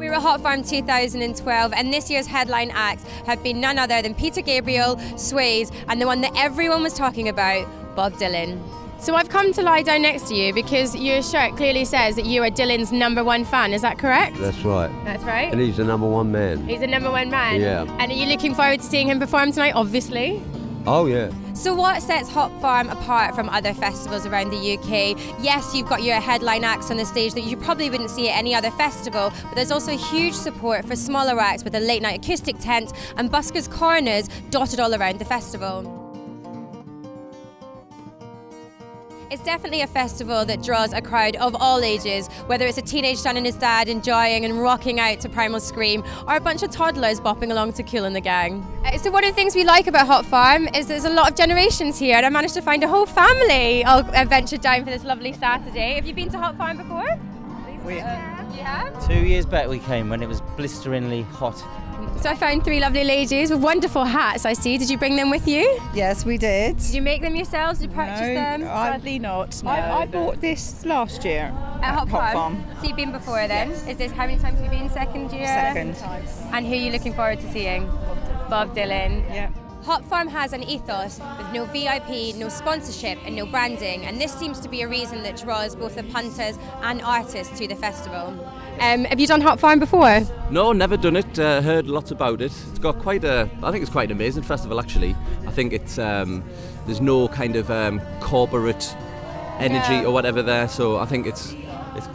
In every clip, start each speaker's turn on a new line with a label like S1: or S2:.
S1: We're at Hot Farm 2012, and this year's headline acts have been none other than Peter Gabriel, Swayze, and the one that everyone was talking about, Bob Dylan. So I've come to lie down next to you because your shirt clearly says that you are Dylan's #1 fan, is that correct?
S2: That's right.
S1: That's right.
S2: And he's the #1 man.
S1: He's the #1 man?
S2: Yeah.
S1: And are you looking forward to seeing him perform tonight, obviously?
S2: Oh yeah.
S1: So what sets Hot Farm apart from other festivals around the UK? Yes, you've got your headline acts on the stage that you probably wouldn't see at any other festival, but there's also huge support for smaller acts with a late night acoustic tent and buskers' corners dotted all around the festival. It's definitely a festival that draws a crowd of all ages, whether it's a teenage son and his dad enjoying and rocking out to Primal Scream, or a bunch of toddlers bopping along to Kool and the Gang. So one of the things we like about Hot Farm is there's a lot of generations here, and I managed to find a whole family all ventured down for this lovely Saturday. Have you been to Hot Farm before?
S3: We
S1: have. You have?
S3: 2 years back we came when it was blisteringly hot.
S1: So I found 3 lovely ladies with wonderful hats, I see. Did you bring them with you?
S4: Yes, we did.
S1: Did you make them yourselves? Did you purchase them?
S4: Sadly not. No,
S5: I bought this last year
S1: at Hot Farm. So you've been before then?
S4: Yes.
S1: Is this, how many times have you been? Second year?
S4: Second.
S1: And who are you looking forward to seeing? Bob Dylan.
S4: Yeah.
S1: Hot Farm has an ethos with no VIP, no sponsorship and no branding, and this seems to be a reason that draws both the punters and artists to the festival. Have you done Hot Farm before?
S6: No, never done it. Heard lots about it. It's got I think it's quite an amazing festival actually. I think it's there's no kind of corporate energy or whatever there, so I think it's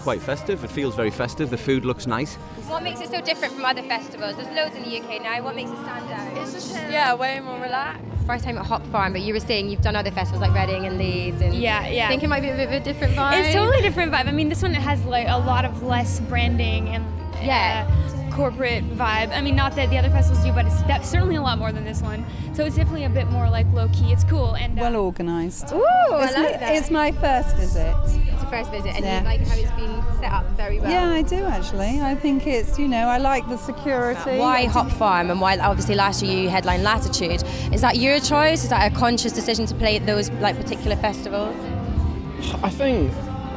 S6: quite festive. It feels very festive. The food looks nice.
S1: What makes it so different from other festivals? There's loads in the UK now. What makes it stand out?
S5: It's just, way more relaxed.
S1: First time at Hot Farm, but you were saying you've done other festivals like Reading and Leeds, and
S5: Yeah.
S1: I think it might be a bit of a different vibe.
S5: It's totally different vibe. I mean, this one has like a lot of less branding and corporate vibe. I mean, not that the other festivals do, but that's certainly a lot more than this one. So it's definitely a bit more like low key. It's cool and
S4: Well organised.
S1: Ooh, I like that.
S4: It's my first visit.
S1: It's your first visit, and you like how it's been set up very well.
S4: Yeah, I do actually. I think it's, I like the security.
S1: Why Hot Farm, and why obviously last year you headlined Latitude? Is that your choice? Is that a conscious decision to play at those particular festivals?
S7: I think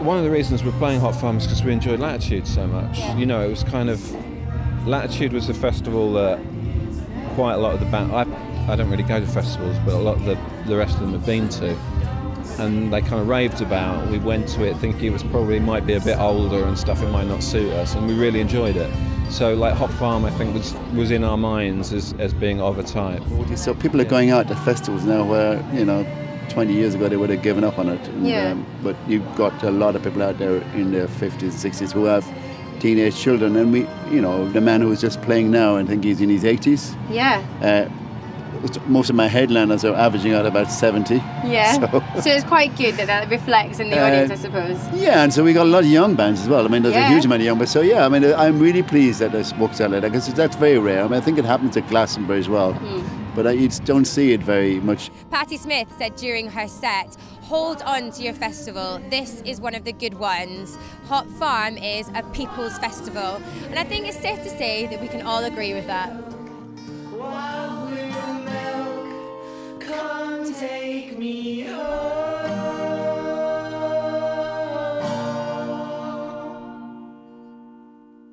S7: one of the reasons we're playing Hot Farm is because we enjoyed Latitude so much.
S1: Yeah.
S7: It was kind of, Latitude was a festival that quite a lot of the band, I don't really go to festivals, but a lot of the rest of them have been to, and they kind of raved about. We went to it thinking it might be a bit older and stuff, it might not suit us, and we really enjoyed it. So like Hot Farm I think was in our minds as being of a type.
S8: So people are going out to festivals now where 20 years ago they would have given up on it. And, but you've got a lot of people out there in their 50s and 60s who have teenage children, and the man who is just playing now, I think he's in his 80s.
S1: Yeah.
S8: Most of my headliners are averaging out about 70.
S1: Yeah. So it's quite good that reflects in the audience, I suppose.
S8: Yeah, and so we got a lot of young bands as well. I mean, there's a huge amount of young bands. So yeah, I mean, I'm really pleased that there's books out like that, because that's very rare. I mean, I think it happens at Glastonbury as well. But I just don't see it very much.
S1: Patti Smith said during her set, hold on to your festival. This is one of the good ones. Hot Farm is a people's festival. And I think it's safe to say that we can all agree with that.
S9: Wild blue milk, come take me home.